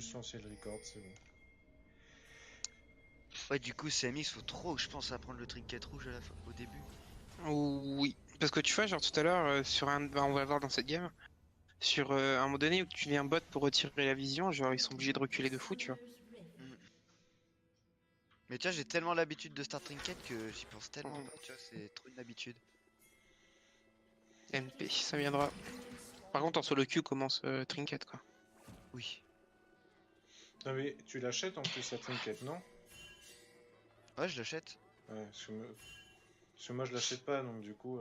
juste lancer le record, c'est bon. Ouais, du coup, CMX, faut trop, je pense, apprendre le trinket rouge à la fin, au début. Oui, parce que tu vois, genre tout à l'heure, sur un, bah, on va le voir dans cette game, sur un moment donné où tu viens bot pour retirer la vision, genre ils sont obligés de reculer de fou, tu vois. Mais tu vois, j'ai tellement l'habitude de Star Trinket que j'y pense tellement Mm. pas, tu vois, c'est trop une habitude. MP, ça viendra. Par contre, en solo queue commence Trinket, quoi. Oui. Non mais tu l'achètes en plus à Trinket, non? Ouais, je l'achète. Ouais, parce que moi je l'achète pas, donc du coup,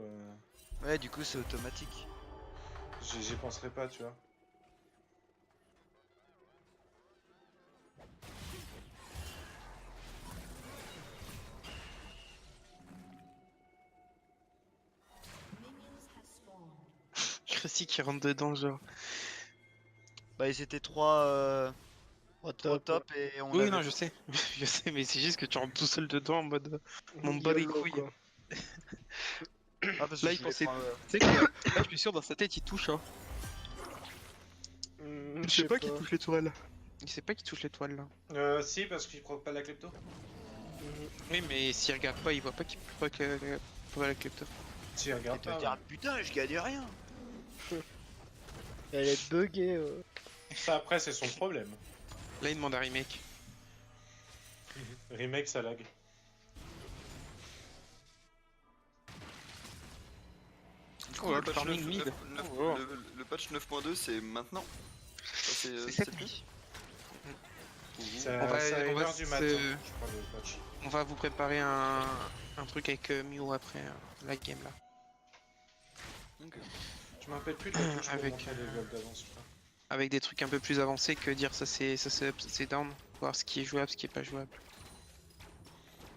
Ouais, du coup, c'est automatique. j'y penserai pas, tu vois. Cressy qui rentre dedans, genre. Bah, ils étaient trois, Oh, trois top. top et on Oui, avait... non, je sais, je sais, mais c'est juste que tu rentres tout seul dedans en mode mon bas les YOLO, couilles. quoi. Ah, parce que Là, je il voulais pensait. prendre... Tu sais que là, je suis sûr, dans sa tête, il touche, hein. Je Je sais pas qui touche l'étoile. Il sait pas qui touche l'étoile, là. Si, parce qu'il provoque pas la klepto. Oui, mais s'il regarde pas, il voit pas qu'il peut pas la klepto. Si, Et regarde tu vas pas. dire, Ouais. putain, je gagne rien. Elle est buggée. Ça après, c'est son problème. Là, il demande un remake. Remake, ça lag. Du Oh, coup, le le patch farming 9 mid. 9 Oh. le patch 9.2, c'est maintenant? Ça, C'est c'est cette plus? nuit. C'est On va- à on 1 va h du se- matin, je crois, le patch. On va vous préparer un truc avec Mew après la game, là. Ok. Je me rappelle plus de la touche pour Avec, monter les levels d'avance, je crois. Avec des trucs un peu plus avancés que dire ça c'est up, ça c'est down. Voir ce qui est jouable, ce qui est pas jouable.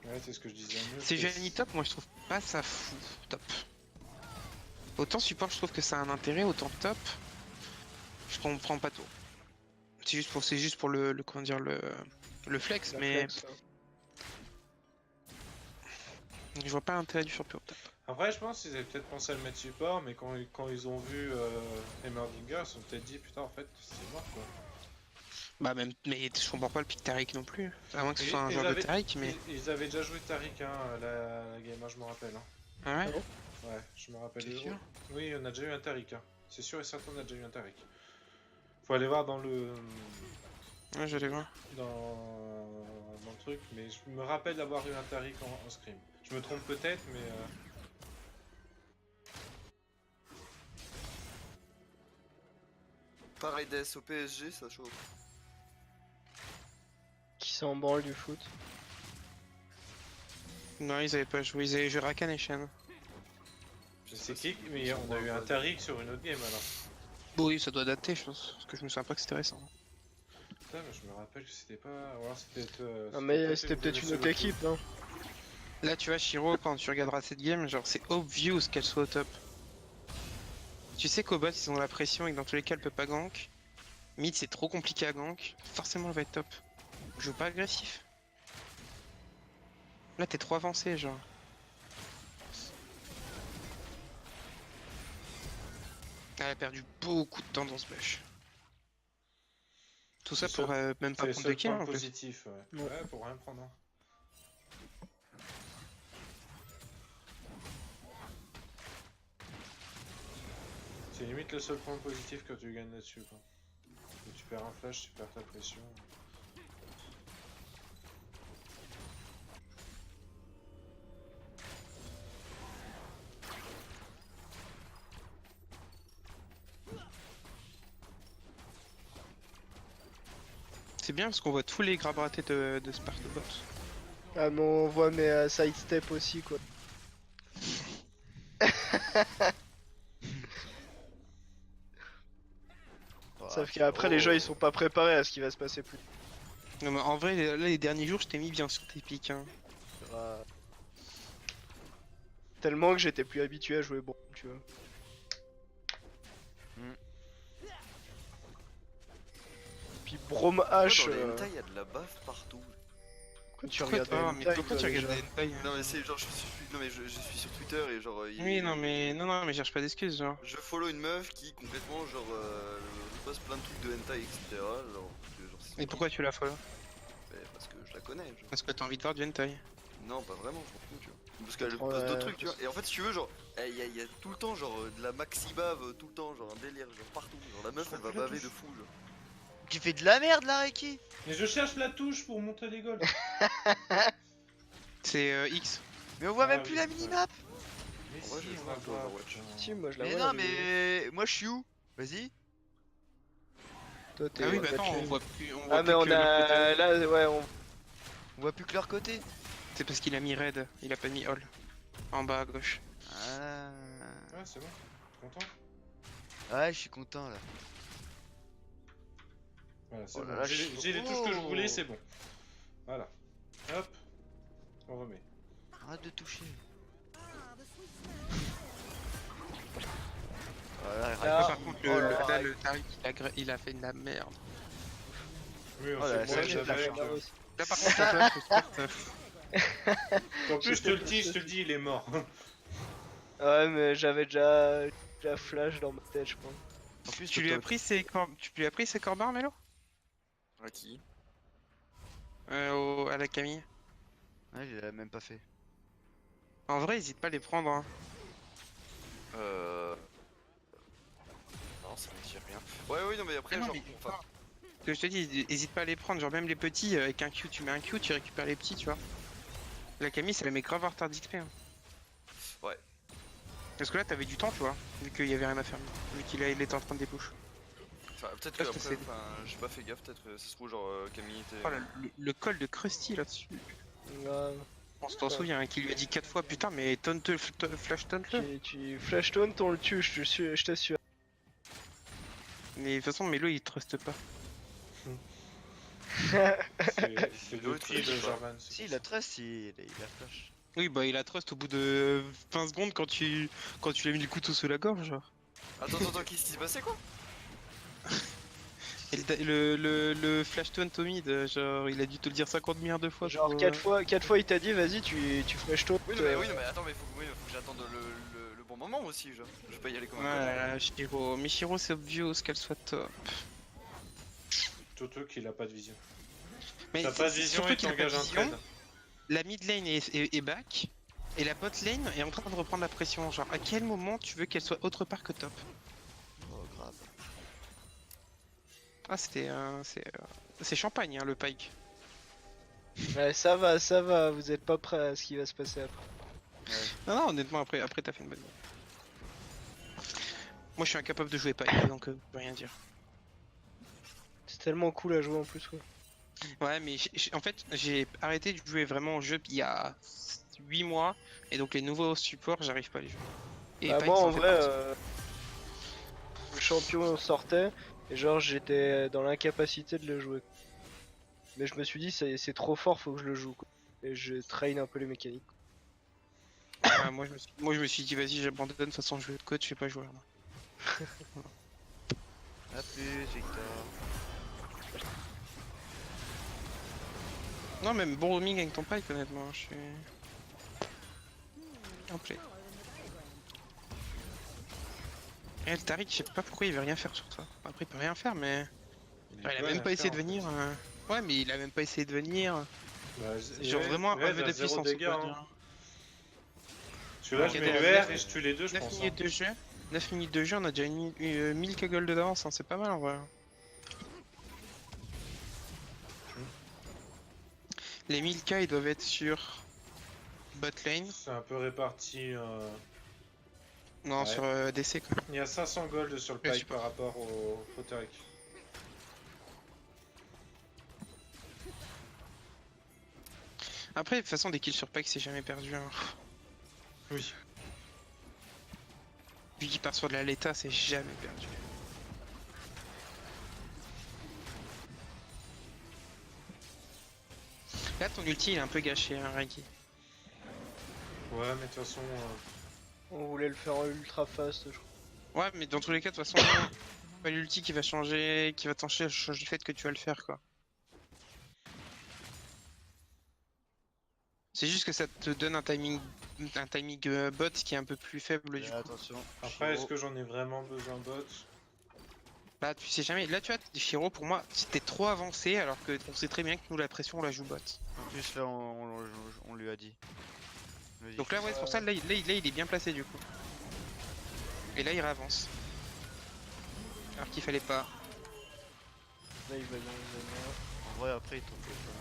Ouais, c'est ce que je disais mieux. C'est Genie top, moi je trouve pas ça fou top. Autant support, je trouve que ça a un intérêt, autant top, je comprends pas tout. C'est juste pour comment dire, le flex, La mais flex, hein. je vois pas l'intérêt du champion top. Après, je pense qu'ils avaient peut-être pensé à le mettre support, mais quand ils ont vu Emerdinger, ils se sont peut-être dit putain, en fait, c'est mort quoi. Bah même, mais je comprends pas le pick Taric non plus. À moins que ce Et soit un ils joueur de avaient- Taric, mais. Ils avaient déjà joué Taric, hein, la game, hein, je me rappelle. Hein. Ah ouais. Ouais, je me rappelle. T'es sûr? Oui, on a déjà eu un Taric. Hein. C'est sûr et certain, on a déjà eu un Taric. Faut aller voir dans le. Ouais, j'allais voir. Dans le truc, mais je me rappelle d'avoir eu un Taric en scrim. Je me trompe peut-être, mais. Pareil DS au PSG, ça chauffe. Qui s'en branle du foot. Non, ils avaient pas joué, ils avaient joué Rakan et Shen. Je sais qui, mais on a eu un Taric sur une autre game alors. Oui, ça doit dater, je pense, parce que je me souviens pas que c'était récent. Putain, mais je me rappelle que c'était pas. Ou alors c'était. Ah, mais c'était peut-être une autre équipe, hein. Là, tu vois, Shiro, quand tu regarderas cette game, genre, c'est obvious qu'elle soit au top. Tu sais qu'au bot, ils ont la pression et que dans tous les cas, elle peut pas gank. Mid, c'est trop compliqué à gank. Forcément, elle va être top. Joue pas agressif. Là, t'es trop avancé, genre. Elle a perdu beaucoup de temps dans ce bush. Tout ça C'est pour le même pas C'est le prendre de seul kill point en plus. positif, ouais. Ouais. Ouais, pour rien prendre. Hein. C'est limite le seul point positif que tu gagnes là-dessus, quoi. Quand tu perds un flash, tu perds ta pression. C'est bien parce qu'on voit tous les grabs ratés de Spartobot. Ah, mais on voit mes sidestep aussi, quoi. Sauf qu'après, les gens ils sont pas préparés à ce qui va se passer plus. Non, mais en vrai, là, les derniers jours, je t'ai mis bien sur tes pics. Hein. Tellement que j'étais plus habitué à jouer bon, tu vois. Puis Brom H. Dans les hentai, il y a de la baffe partout. Pourquoi tu Pourquoi regardes pas? les Mais hentai, pourquoi toi, tu regardes déjà des hentai? Non mais c'est genre je suis sur Twitter et genre Oui, non, mais je cherche pas d'excuses, genre. je follow une meuf qui complètement genre poste plein de trucs de hentai etc. Genre, genre c'est Et pourquoi tu la follow? Mais parce que je la connais. Genre. Parce que t'as envie de voir du hentai. Non, pas vraiment, je m'en fous, tu vois. Parce qu'elle Trop, pose d'autres trucs, tu vois. Et en fait, si tu veux, genre, y a tout le temps, genre, de la maxi bave, tout le temps, genre, un délire, genre, partout. Genre, la meuf, elle va baver de fou, genre. Tu fais de la merde là, Reiki. Mais je cherche la touche pour monter les golds. C'est X. Mais on voit Ah même oui, plus la c'est vrai. minimap. Mais En vrai, si, je on joue va un peu à voir. Overwatch. putain. Si, moi je la Mais vois. non, la vidéo. mais moi je suis où? Vas-y. Toi, t'es Ah oui, en bah attends, on quatrième. voit plus. On Ah, voit mais plus on que leur côté. a. Là, ouais, on. On voit plus que leur côté. C'est parce qu'il a mis red, il a pas mis all. En bas à gauche. Ah. Ouais, c'est bon. Content. Ouais, je suis content là. Voilà, c'est Oh là bon. là, J'ai les touches que je voulais, oh. c'est bon. Voilà. Hop. On remet. Arrête de toucher. Voilà, Ah. Par contre, oh là là, le Tariq, il a fait de la merde. Oui, Oh là, c'est ça, moi, j'ai de la j'avais. chance. Là, par contre, le flash, En plus, je te le dis, il est mort. Ouais, mais j'avais déjà flash dans ma tête, je pense. En plus, tu lui as pris ses corbards, Mélo? À qui? À la Camille. Ouais, il a même pas fait. En vrai, hésite pas à les prendre. Hein. Non, ça me dit rien. Ouais, oui, non, mais après, Ah non, genre. mais- Enfin, Ce que je te dis, hésite pas à les prendre. Genre, même les petits, avec un Q, tu mets un Q, tu récupères les petits, tu vois. La Camille, ça les met grave en retard d'XP. Hein. Ouais. Parce que là, t'avais du temps, tu vois, vu qu'il y avait rien à faire. Vu qu'il était en train de dépush. enfin peut-être Ah, que c'est- après, enfin, j'ai pas fait gaffe, peut-être, ça se trouve, genre, Camille était. Oh là, le call de Krusty là-dessus. Ouais. On s'en souvient, hein, qui lui a dit 4 fois, putain, mais flash taunt-le. Tu flash taunt, on le tue, je t'assure. Mais de toute façon, Melo il trust pas. C'est L'autre, depuis je le sais pas. Jarvan. Si, il a trust, il a flash. Oui, bah il a trust au bout de 20 secondes quand tu lui as mis le couteau sous la gorge. Genre. Attends, qu'est-ce qui s'est passé, quoi? Et le flash taunt au mid, genre, il a dû te le dire 50 milliards de fois. Genre pour, 4 fois il t'a dit vas-y tu flash taunt. Oui, non, mais attends, mais faut que j'attende le bon moment aussi, genre. Je vais pas y aller comme un connard. Voilà, Shiro. Mais Shiro, c'est obvious qu'elle soit top. Toto qu'il a pas de vision. Mais T'as pas de vision surtout et qu'il a pas de t'engages un vision. trade. La mid lane est back. Et la bot lane est en train de reprendre la pression. Genre, à quel moment tu veux qu'elle soit autre part que top? Oh, grave. Ah, c'est champagne, hein, le Pike. Ouais, ça va, vous êtes pas prêts à ce qui va se passer après. Non, honnêtement, après t'as fait une bonne game. Moi, je suis incapable de jouer Pike, donc je peux rien dire. C'est tellement cool à jouer en plus, quoi. Ouais, mais en fait, j'ai arrêté de jouer vraiment au jeu il y a 8 mois. Et donc, les nouveaux supports, j'arrive pas à les jouer. Et Bah, Pike, moi ça en fait vrai, partie. le champion sortait et genre j'étais dans l'incapacité de le jouer. Mais je me suis dit c'est trop fort, faut que je le joue, quoi. Et je traîne un peu les mécaniques. Ouais, moi, je me suis dit, vas-y, j'abandonne. De toute façon, je vais être coach, je vais pas jouer. Moi. A plus, Victor. Non, même bon roaming avec ton Pike, honnêtement, je suis. En play. Et le Tariq, je sais pas pourquoi il veut rien faire sur toi. Après, il peut rien faire, mais. Il a même pas essayé de venir. Ouais, mais il a même pas essayé de venir. Genre vraiment un vœu de puissance. Dégâts, on peut hein. dire. Parce que là, Ok, je mets donc, le R et je tue les deux, je 9 pense. minutes de jeu. 9 minutes de jeu, on a déjà 1000 gold d'avance, hein, c'est pas mal en vrai. Les 1000k ils doivent être sur bot lane. C'est un peu réparti. Non, Ouais. sur DC quoi. Il y a 500 gold sur le Ouais, Pike super. par rapport au Tariq. Après, de toute façon, des kills sur Pike c'est jamais perdu. Hein. Oui. Vu qu'il part sur de la Leta, c'est jamais perdu. Là, ton ulti il est un peu gâché, hein, Reiki. Ouais, mais de toute façon. On voulait le faire en ultra fast, je crois. Ouais, mais dans tous les cas, de toute façon, pas l'ulti qui va changer, qui va changer le fait que tu vas le faire quoi. C'est juste que ça te donne un timing bot qui est un peu plus faible du coup. Attention. Après, est-ce Shiro. que j'en ai vraiment besoin bot? Bah, tu sais jamais. Là, tu vois, Shiro, pour moi, c'était trop avancé alors que on sait très bien que nous, la pression, on la joue bot. En plus, là, on lui a dit. On lui a dit. Donc là, ouais, c'est pour ça, là, il est bien placé du coup. Et là, il réavance. Alors qu'il fallait pas. Là, il va dans les anneaux. En vrai, après, il tombe pas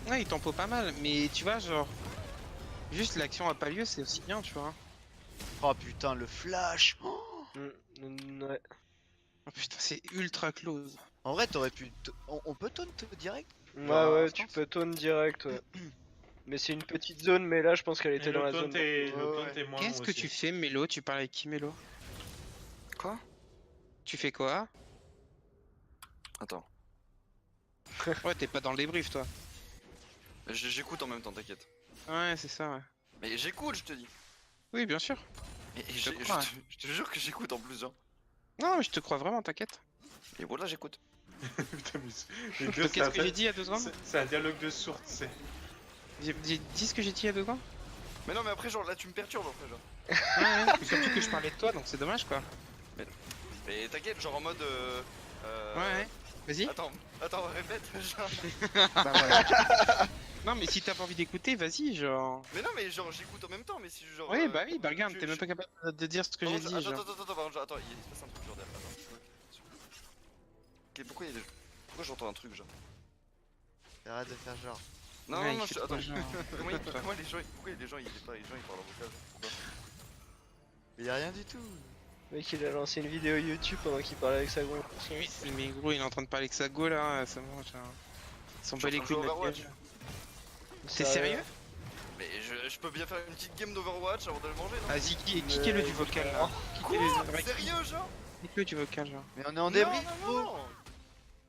mal. Ouais, il tempo pas mal, mais tu vois, genre. Juste l'action a pas lieu, c'est aussi bien, tu vois. Oh putain, le flash. Oh, Ouais. Oh putain, c'est ultra close. en vrai, t'aurais pu. On peut taunt direct. Ouais, Genre, ouais, je tu pense. peux taunt direct, ouais. Mais c'est une petite zone, mais là, je pense qu'elle Et était le dans la taunt zone. est, le Ouais, taunt est moins Qu'est-ce long que aussi. tu fais, Mélo? Tu parles avec qui, Mélo? Quoi? Tu fais quoi? Attends. Ouais, t'es pas dans le débrief, toi. J'écoute en même temps, t'inquiète. Ouais, c'est ça, ouais. Mais j'écoute, je te dis. Oui, bien sûr. Mais te crois, je te jure que j'écoute en plus, hein. Non, mais je te crois vraiment, t'inquiète. Et voilà, j'écoute. Putain, mais les Donc, deux, qu'est-ce que j'ai dit il y a 2 secondes? c'est un dialogue de sourds, c'est. Dis ce que j'ai dit il y a 2 secondes? Mais non, mais après, genre là, tu me perturbes après, genre. Ouais, ouais. Surtout que je parlais de toi, donc c'est dommage, quoi. Mais t'inquiète, genre en mode. Ouais, vas-y. Attends, répète, genre. Bah voilà. Non, mais si t'as pas envie d'écouter, vas-y, genre. Mais non, mais genre, j'écoute en même temps, mais si genre. Oui, bah oui, bah regarde, je- t'es même je- pas capable de dire ce que Par j'ai contre, dit, genre. Attends, par contre, attends, il se passe un truc, genre derrière. Attends. Ok, pourquoi il y a des. Pourquoi j'entends un truc, genre? Arrête de faire genre. Non, Ouais, non, il non, fait attends. trop genre. Comment les gens. Pourquoi les gens, ils parlent en vocal, genre? Pourquoi? Mais y'a rien du tout. Le mec, il a lancé une vidéo YouTube pendant qu'il parlait avec sa gonfle. Oui, mais gros, il est en train de parler avec sa go là, ça mange. Ils sont Je pas suis les en couilles train de de notre jouer gueule. Overwatch. T'es sérieux? Mais je peux bien faire une petite game d'Overwatch avant de le manger, non? Vas-y, kickez-le du vocal là. Quoi? Sérieux, genre? Kick-le du vocal, genre. Mais on est en Non, débrief, non, gros. non.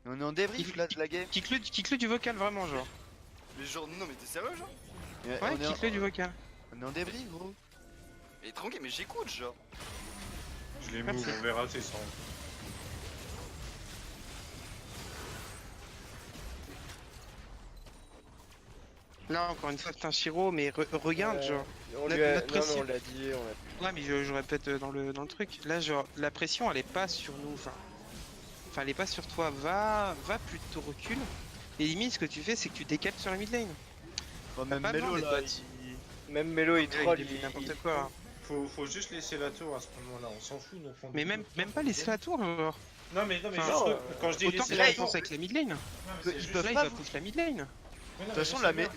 Mais on est en débrief là de la game. Kick-le du vocal, vraiment, genre. Mais genre, non, mais t'es sérieux, genre? Mais Ouais, on est en- kick-le du vocal. On est en débrief, gros. Mais tranquille, mais j'écoute, genre. Je les move, on verra, c'est sans. Là, encore une fois, c'est un Shiro, mais regarde, Ouais. genre. On La- lui a... la Non, mais pression. on l'a dit, on l'a... Ouais, mais je répète dans le truc. Là, genre, la pression, elle est pas sur nous. Enfin, elle est pas sur toi. Va plutôt recule. Et limite, ce que tu fais, c'est que tu décales sur la mid lane. Bon, même pas Melo besoin là, d'être Même Melo, il troll, il fait n'importe quoi. hein. Faut juste laisser la tour à ce moment-là, on s'en fout, nous on Mais même pas laisser la tour, genre. Non, mais Enfin, juste non, quand je dis Autant laisser que la la tour. défense avec la mid lane. Non, mais c'est Ils juste- peuvent Là, il pas va vous- push la mid lane. Mais non, De toute mais façon, je là, sais bien.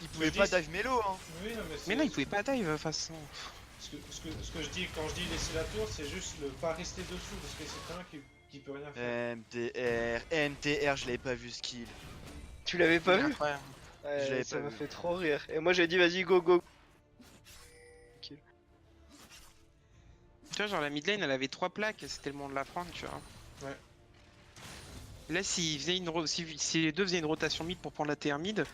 il pouvait dis- pas dive Melo, hein. Oui, non, Mais là, il pouvait pas dive, de toute façon. Ce que je dis, quand je dis laisser la tour, c'est juste le pas rester dessous, parce que c'est un qui peut rien faire. MTR, je l'avais pas vu ce kill. Tu l'avais pas vu? Incroyable. Ouais, Je l'avais ça pas m'a vu. fait trop rire. Et moi, j'ai dit, vas-y, go, go. Tu vois, genre la mid lane, elle avait 3 plaques, et c'était le moment de la prendre, tu vois. Ouais. Là, si les deux faisaient une rotation mid pour prendre la TR mid,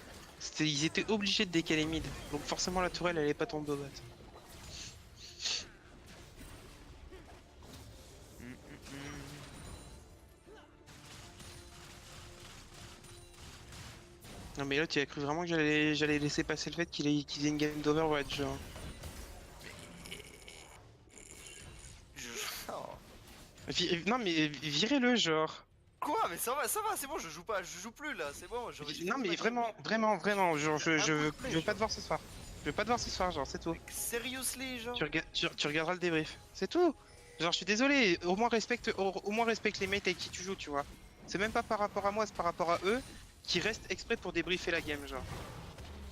ils étaient obligés de décaler mid. Donc forcément, la tourelle, elle allait pas tomber au bot. Non mais là, tu as cru vraiment que j'allais laisser passer le fait qu'il ait une game d'Overwatch, genre. Non mais virez-le, genre. Quoi? Mais ça va, c'est bon, je joue pas, je joue plus là, c'est bon. Non mais vraiment, genre, je veux pas te voir ce soir. Je veux pas te voir ce soir, genre, c'est tout. Seriously, genre. Tu regarderas le débrief, c'est tout. Genre, je suis désolé, au moins respecte les mates avec qui tu joues, tu vois. C'est même pas par rapport à moi, c'est par rapport à eux qui restent exprès pour débriefer la game, genre.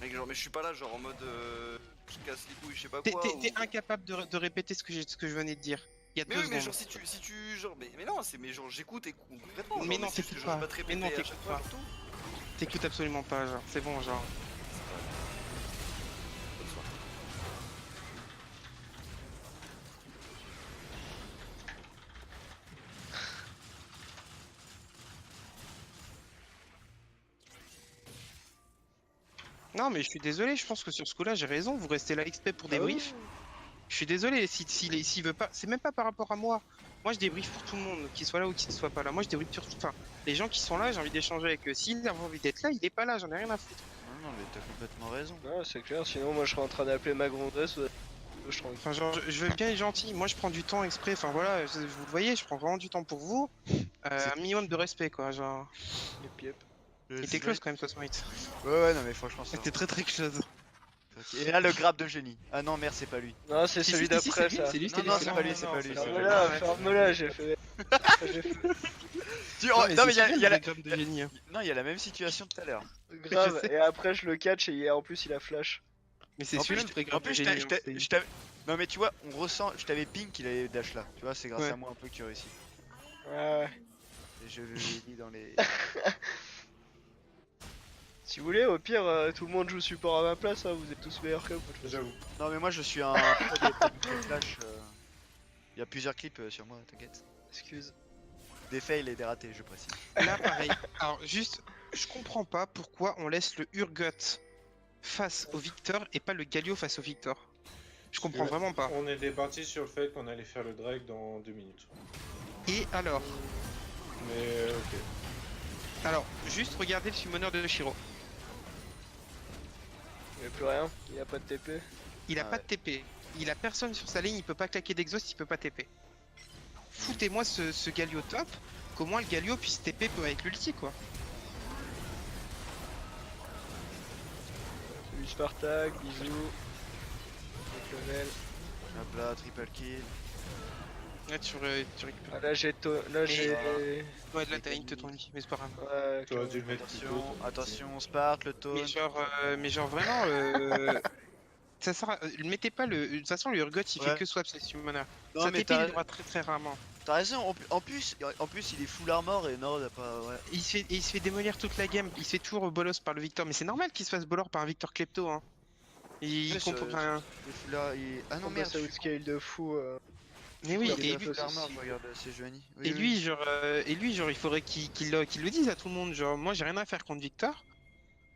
Mec, genre, mais je suis pas là, genre en mode. Je casse les couilles, je sais pas T'es quoi. t'es incapable de répéter ce que je venais de dire. Il y a Mais 2 oui, mais secondes. genre, si tu. Genre, mais non, mais genre, j'écoute et complètement. Mais genre, non, c'est juste t'écoutes que genre, je vais pas. te Mais non, répéter à t'écoutes chaque fois, pas. surtout. T'écoutes absolument pas, genre, c'est bon, genre. Bonne soirée. Non mais je suis désolé, je pense que sur ce coup-là j'ai raison, vous restez là exprès pour débrief. Je suis désolé, s'il veut pas, c'est même pas par rapport à moi. Moi je débrief pour tout le monde, qu'il soit là ou qu'il ne soit pas là. Moi je débrief sur tout. Enfin, les gens qui sont là, j'ai envie d'échanger avec eux. S'il a envie d'être là, il est pas là, j'en ai rien à foutre. Non, mais t'as complètement raison. Ouais, c'est clair, sinon, moi, je serais en train d'appeler ma grandesse. Je Enfin, genre, je veux bien être gentil. Moi je prends du temps exprès. Enfin voilà, vous le voyez, je prends vraiment du temps pour vous. Un minimum de respect quoi, genre. Yep, yep. Le Il était Sven- close quand même 68. Ouais, non, mais franchement, ça. C'était très close. Ok. Et là, le grab de génie. Ah non, merde, c'est pas lui. Non, c'est Si, celui si, si, d'après c'est lui, ça. c'est lui, Non, non, c'est pas lui, non, c'est pas lui. c'est c'est pas pas lui. lui. Ferme-la, Ouais, ferme-la, j'ai fait. J'ai fait Non, mais il y a la... de génie. Hein. Non, il y a la même situation tout à l'heure. grave, sais. et après je le catch et en plus il a flash. Mais c'est En celui-là plus, le vrai en grave de plus, génie. Hein, c'est- je t'avais... Non, mais tu vois, on ressent... Je t'avais ping qu'il avait dash là. Tu vois, c'est grâce Ouais. à moi un peu que tu réussis. Ouais. Et je l'ai mis dans les... Si vous voulez, au pire, tout le monde joue support à ma place, hein, vous êtes tous meilleurs que moi. J'avoue. Non, mais moi, je suis un pro des techniques de flash. Il y a plusieurs clips sur moi, t'inquiète. Excuse. Des fails et des ratés, je précise. Là pareil. Alors juste, je comprends pas pourquoi on laisse le Urgot face au Victor et pas le Galio face au Victor. Je comprends vraiment pas. On est départi sur le fait qu'on allait faire le Drake dans 2 minutes. Et alors, Mais ok. juste regardez le summoner de Shiro. Il y a plus rien, il y a pas de TP. Il a Ah pas ouais. de TP. Il a personne sur sa ligne, il peut pas claquer d'exhaust, il peut pas TP. Foutez-moi ce Galio top, qu'au moins le Galio puisse TP avec l'ulti quoi. Salut Spartak, bisous. Level. Hop là, triple kill. Là tu récupères. Ah, là j'ai. Là j'ai. Ouais là t'as une de ton lit, mais c'est pas grave. Ouais, Tu aurais ok. dû le mettre plus tôt. Attention, Spark, le taunt. Mais genre vraiment, ça sert à... mettez pas le... De toute façon le Urgot il Ouais. fait que swap ses summoners. Non, Sa mais TP il le droit très très rarement. t'as raison, en plus, il est full armor et Nord a pas. Ouais. Et il se fait démolir toute la game, il se fait toujours bolos par le Victor, mais c'est normal qu'il se fasse bolor par un Victor Klepto hein. Il Ouais, comprend ce- rien. Il est full Ah non, On merde, passe à outscale de fou. Mais oui, il et est lui, full armor, je regarde, c'est Joanie. Oui, et oui. lui genre il faudrait qu'il le dise à tout le monde, genre moi j'ai rien à faire contre Victor.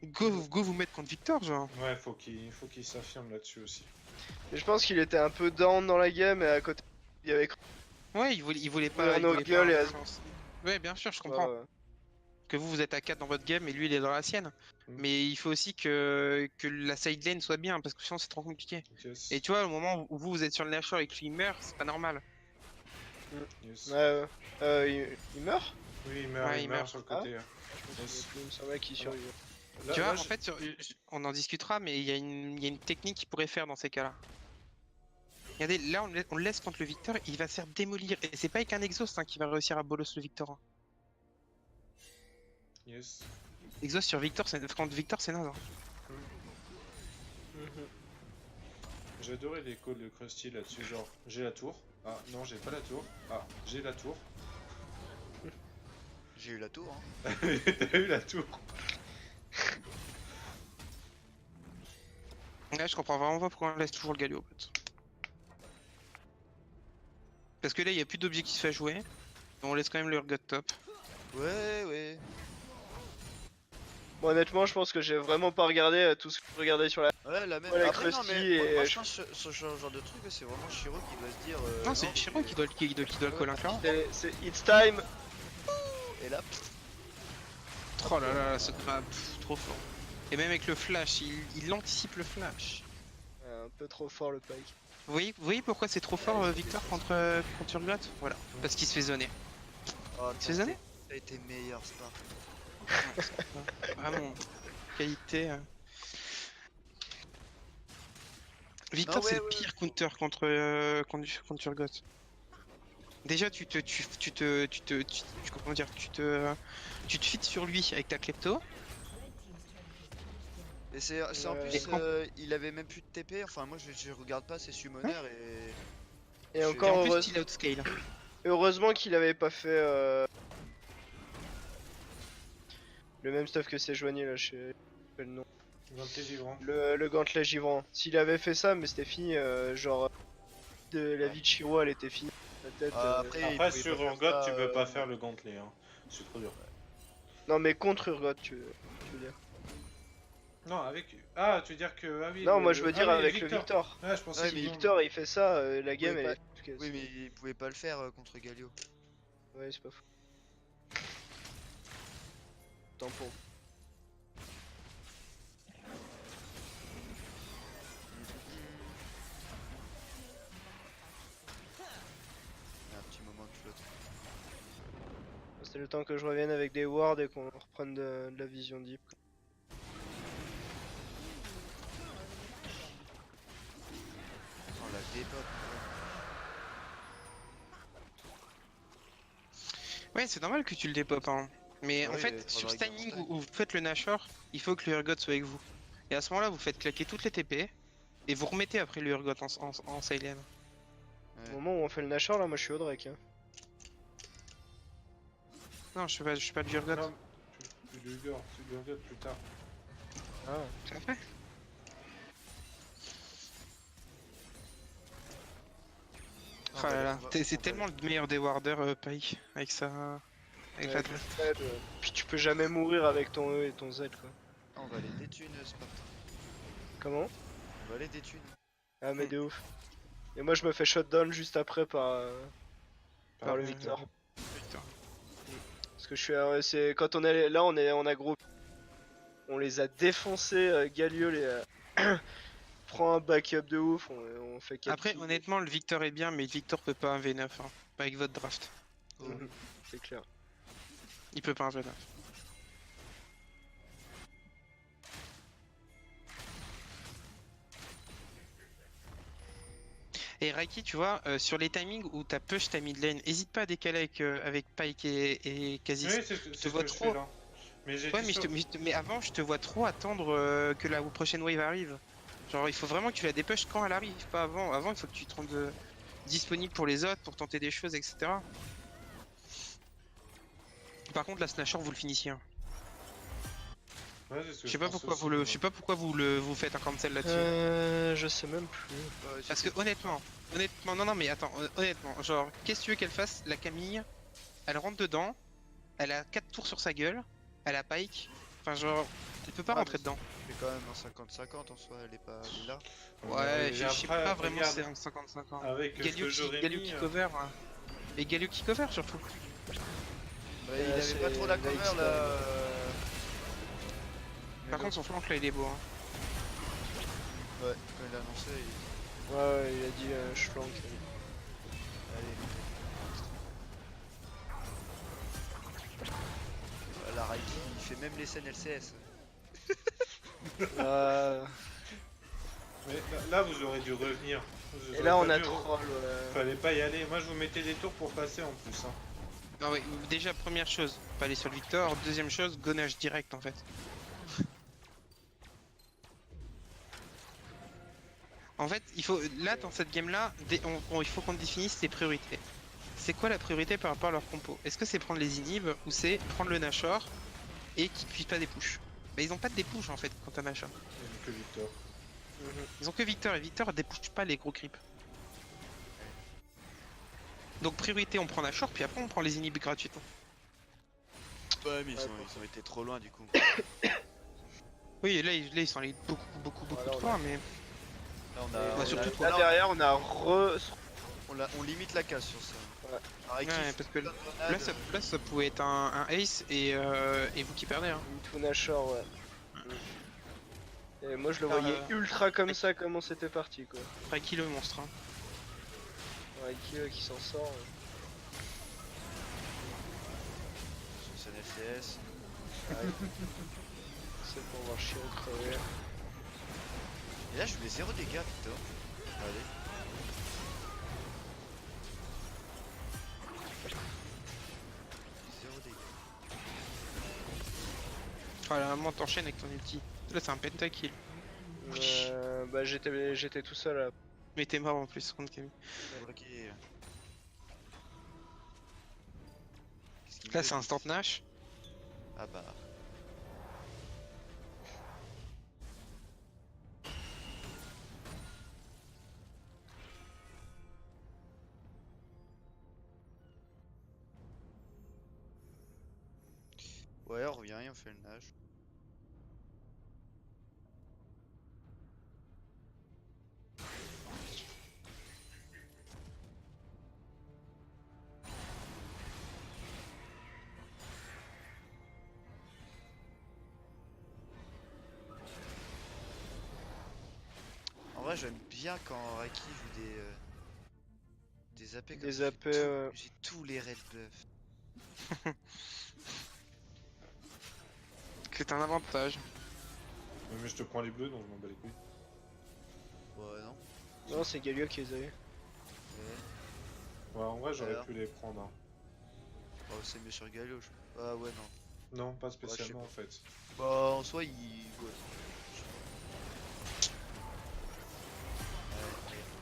Go vous mettre contre Victor genre. Ouais, faut qu'il s'affirme là-dessus aussi. Mais je pense qu'il était un peu down dans la game et à côté. Il y avait. Ouais, il voulait Ouais, pas. Il nos voulait gueules pas et à- influencer. Ouais, bien sûr, je comprends. Ouais, Que vous êtes à 4 dans votre game et lui il est dans la sienne. Mm. Mais il faut aussi que la side lane soit bien parce que sinon c'est trop compliqué. Yes. Et tu vois, au moment où vous êtes sur le Nashor et que lui il meurt, c'est pas normal. Yes. ouais. Il meurt. Oui, il meurt, Ouais, il il meurt meurt. sur le côté. hein. Yes. Il me semblait qu'il survivait. Là- Tu vois, là, en je- fait, on en discutera, mais il y a une technique qu'il pourrait faire dans ces cas-là. Regardez, là on le laisse contre le Victor, il va se faire démolir. Et c'est pas avec un exhaust hein, qui va réussir à bolos le Victor. Hein. Yes. Exhaust sur Victor, contre Victor c'est naze. Hein. J'ai adoré les calls de Krusty là-dessus, genre j'ai la tour. Ah non, j'ai pas la tour. Ah, j'ai la tour. J'ai eu la tour. Hein. T'as eu la tour. Là je comprends vraiment pas pourquoi on laisse toujours le Galio. En fait. Parce que là il y a plus d'objectifs à jouer. On laisse quand même le Urgot top. Ouais, ouais. Bon, honnêtement, je pense que j'ai vraiment pas regardé tout ce que je regardais sur la. Ouais, la même. Ouais, la Après, non, Krusty mais et- moi, je pense que ce genre de truc, c'est vraiment Shiro qui doit se dire. Non, c'est Shiro qui doit le coller clairement. C'est It's time. Et là, Oh là là, cette map, trop fort. Et même avec le flash, il anticipe le flash. Un peu trop fort le pike. Vous voyez pourquoi c'est trop fort Victor contre Urgot? Voilà, parce qu'il se fait zoner. oh, Tu fais zoner? t'as été meilleur, Spark. Vraiment, qualité. Victor, Ah ouais, c'est le ouais, pire counter contre Urgot. Déjà, comment dire, tu te fites sur lui avec ta klepto. Et c'est en Ouais. plus, il avait même plus de TP. Enfin, moi, je regarde pas ses summoners et. Et Je- Et encore en plus, il heureusement, outscale. heureusement qu'il avait pas fait le même stuff que ses joigniers là, je sais pas le nom. Ganté givrant. Le gantelet givrant. S'il avait fait ça, mais c'était fini, genre de la vie de Shiro, elle était finie. La tête. Après, il Après, pouvait sur pas faire Urgot, ça, tu peux pas faire le gantelet. Hein. C'est trop dur. Non, mais contre Urgot, tu veux dire. Non, avec. Ah, tu veux dire que. Ah oui. Non, le- moi je veux ah dire oui, avec le Victor. Ah, je pensais Ouais, Si qu'ils ont- Victor il fait ça, la game pouvait elle pas- est. Oui, mais il pouvait pas le faire contre Galio. Ouais, c'est pas fou. Tampon. Il y a un petit moment de flotte. C'est le temps que je revienne avec des wards et qu'on reprenne de la vision deep. Oh la dépop. Ouais, c'est normal que tu le dépopes, hein. Mais Ah en oui, fait, sur ce faudrait qu'il timing reste où vous faites le Nashor, il faut que le Urgot soit avec vous. Et à ce moment-là, vous faites claquer toutes les TP, et vous remettez après le Urgot en silent. Au moment où on fait le Nashor, là, moi je suis au Drake. Hein. Non, je suis pas le Urgot. Non, tu Lugor, tu Lugor plus tard. Ah. Tout à fait. Ah, Oh là bah, là, on va- c'est on va tellement aller- le meilleur des warders, Pike, avec ça. Avec la Avec le Fred, puis tu peux jamais mourir avec ton E et ton Z quoi. Ah, on va aller détune Spartan. Comment? On va aller détune. Ah mais de ouf. Et moi je me fais shutdown juste après par le euh, Victor. Victor. Parce que je suis c'est quand on est là on a gros. On les a défoncés, Galio les prend un backup de ouf, on fait 4 Après, honnêtement, le Victor est bien, mais le Victor peut pas un V9, hein. Pas avec votre draft. C'est clair. Il peut pas un V9. Et Raiki, tu vois, sur les timings où t'as push ta mid lane, hésite pas à décaler avec Pike et Kha'Zix. Oui, c'est ce vois que je trop. fais là. Mais j'ai Ouais, mais avant, je te vois trop attendre que la prochaine wave arrive. Genre, il faut vraiment que tu la dépush quand elle arrive, pas avant. Avant, il faut que tu te rendes disponible pour les autres, pour tenter des choses, etc. Par contre, la Snatcher, vous le finissiez. Hein. Ouais, c'est ce que Je sais pas pense pourquoi aussi, vous le, moi. je sais pas pourquoi vous faites un cancel là-dessus. Je sais même plus. Ouais, Parce que honnêtement, non, mais attends, honnêtement, genre, qu'est-ce que tu veux qu'elle fasse? La Camille, elle rentre dedans, elle a 4 tours sur sa gueule, elle a Pike, enfin genre, elle peut pas Ah, rentrer mais dedans. c'est quand même un 50-50 en soi, elle est pas elle est là. Ouais, Et je sais après, pas vraiment regarde, si c'est un 50-50. avec ce Galio que j'aurais Galio mis, qui cover, hein. Et Galio qui cover surtout. Bah, il avait c'est pas trop la cover Lightstone. là. Par contre, son flank là, il est beau. Hein. Ouais, quand il a annoncé, il... Ouais, il a dit je flank. Allez. La Raiki, il fait même les scènes LCS. Ah. Mais là, vous aurez dû revenir. Vous Et aurez là on pas a dû troll. Ouais. Fallait pas y aller. Moi, je vous mettais des tours pour passer en plus. Hein. Ah ouais, déjà première chose, pas aller sur le Victor. Deuxième chose, gonnage direct en fait. En fait, il faut là dans cette game là, il faut qu'on définisse les priorités. C'est quoi la priorité par rapport à leur compo? Est-ce que c'est prendre les inhibs ou c'est prendre le Nashor et qu'ils puissent pas des push? Bah ils ont pas de dépush en fait quand t'as Nashor. Que Victor. Ils ont que Victor et Victor dépouche pas les gros creeps. Donc priorité on prend Nashor puis après on prend les inhibs gratuitement. Ouais, mais ils ont été trop loin du coup. Oui et là ils sont allés beaucoup Voilà, de fois mais... Là, Bah, surtout toi. Là derrière on a on limite la casse sur ça. Ouais. Raiki, Ouais, parce que là ça pouvait être un ace et vous qui perdez hein. tout Nashor ouais. Et moi je le voyais ultra comme ça comment c'était parti quoi. Raiki le monstre hein. Ouais, qui s'en sort. sur scène LCS. Ouais. C'est pour voir chier crever. Et là, je mets 0 dégâts, Victor. Allez. Zéro dégâts. Voilà, moi t'enchaînes avec ton ulti. Là c'est un pentakill. Bah j'étais tout seul là. Mais t'es mort en plus contre Camille. Bloqué. Qu'est-ce qu'il Là veut, c'est lui instant Nash. Ah bah. Ouais, on revient et on fait le nage. En vrai, j'aime bien quand Raki joue des AP comme Des ça. AP, J'ai tous les red buffs. C'est un avantage. Ouais, mais je te prends les bleus, donc je m'en bats les couilles. Ouais, non. Non, c'est Galio qui les a eu. Ouais, en vrai, j'aurais Alors pu les prendre. Hein. Oh, c'est mieux sur Galio. Ah ouais, non. Non, pas je sais spécialement pas. en fait. Bah, en soi, il. Ouais.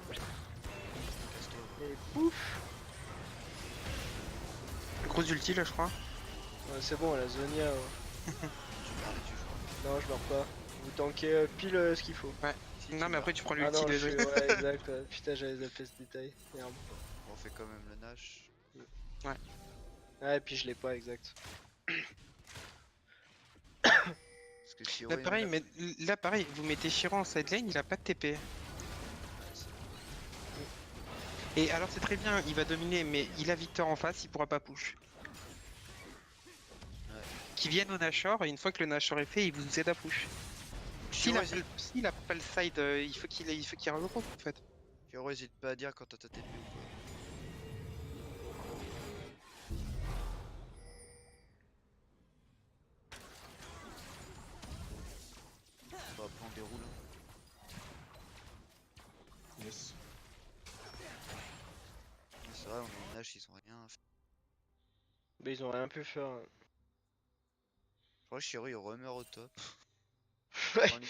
Casse-toi. Et pouf. Grosse ulti là, je crois. Ouais, c'est bon, elle a Zonia. Ouais. Tu meurs dessus, je crois. Non, je meurs pas. Vous tankez pile ce qu'il faut. Si, Non, tu mais meurs. après, tu prends Ah l'ulti non, déjà. ouais, exact. Ouais. Putain, j'avais zappé ce détail. Merde. On fait quand même le Nash. Ah, et puis je l'ai pas, exact. Parce que Shiro. Là, il pareil, me mais là, pareil, vous mettez Shiro en side lane, il a pas de TP. Et alors, c'est très bien, il va dominer, mais il a Victor en face, il pourra pas push. Ouais. Qui vienne au Nashor, et une fois que le Nashor est fait, il vous aide à push. Shiro, S'il a pas le side, il faut qu'il regroupe en fait. Shiro, hésite pas à dire quand t'as ta TP ou pas. On va prendre des roues là. Yes. C'est vrai, on a une Nash, ils ont rien fait. Mais ils ont rien pu faire. Je crois que Shiro il remeurt au top. Ouais, En ligne.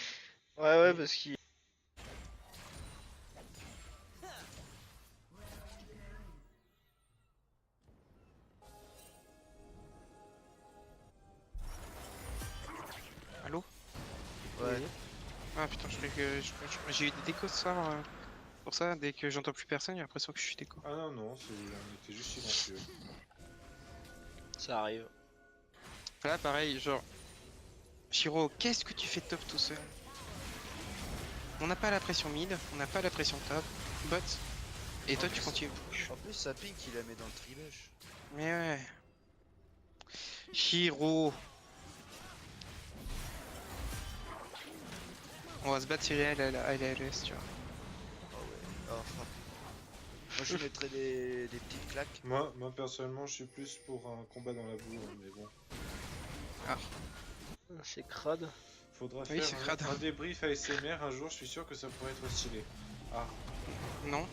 ouais, parce qu'il. Allô? Ouais, Ah putain, je croyais que j'ai eu des décos ce soir. Pour ça, dès que j'entends plus personne, j'ai l'impression que je suis déco. Ah non, non, on était juste silencieux. Ça arrive. Là, pareil, genre. Shiro, qu'est-ce que tu fais top tout seul? On n'a pas la pression mid, on n'a pas la pression top, bot. Et toi, tu continues. en plus sa pink il la met dans le tribush. Mais ouais. Shiro. On va se battre sur elle à LS, tu vois. Ah ouais, ah frappe. Moi je mettrais des petites claques. Moi personnellement, je suis plus pour un combat dans la boue, hein, mais bon. C'est crade. Faudra Oui, c'est faire crade. un débrief ASMR un jour, je suis sûr que ça pourrait être stylé. Ah, Non.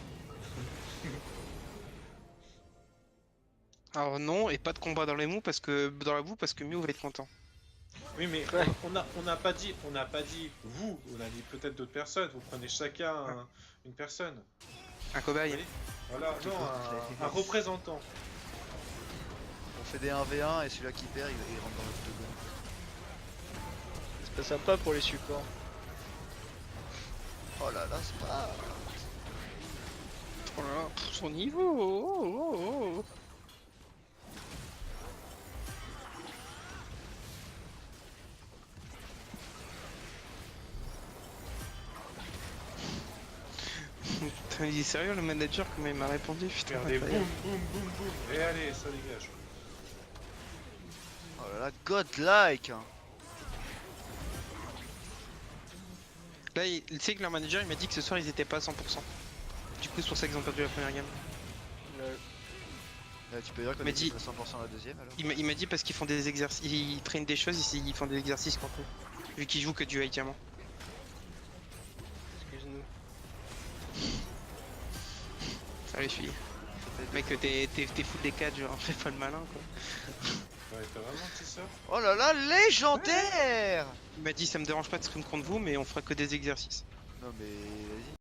Alors non, et pas de combat dans les mous parce que dans la boue parce que Mew va être content. oui, mais Ouais. on n'a pas dit vous, on a dit peut-être d'autres personnes, vous prenez chacun une personne. Un cobaye. Oui. Voilà, non, un représentant. On fait des 1v1 et celui-là qui perd il rentre dans l'octogone. C'est pas sympa pour les supports. Oh là là, c'est pas. Oh là là, son niveau. Oh, oh, oh. Putain, il est sérieux le manager comment il m'a répondu, putain. Regardez, boum, incroyable. boum, boum, boum. Et allez, ça dégage. Oh là là, godlike hein. Là, tu sais que leur manager il m'a dit que ce soir ils étaient pas à 100%. Du coup, c'est pour ça qu'ils ont perdu la première game. Là, tu peux dire qu'on Mais est dit- à 100% la deuxième alors. Il m'a dit parce qu'ils font des exercices, ils traînent des choses, ils font des exercices contre eux. Vu qu'ils jouent que du high diamant. Excuse-nous. Salut, je suis. Mec, t'es fou des 4, genre, fais pas le malin quoi. Ouais, t'as vraiment dit ça? Oh là là, légendaire. Il m'a dit ça me dérange pas de scrim contre vous, mais on fera que des exercices. Non mais vas-y.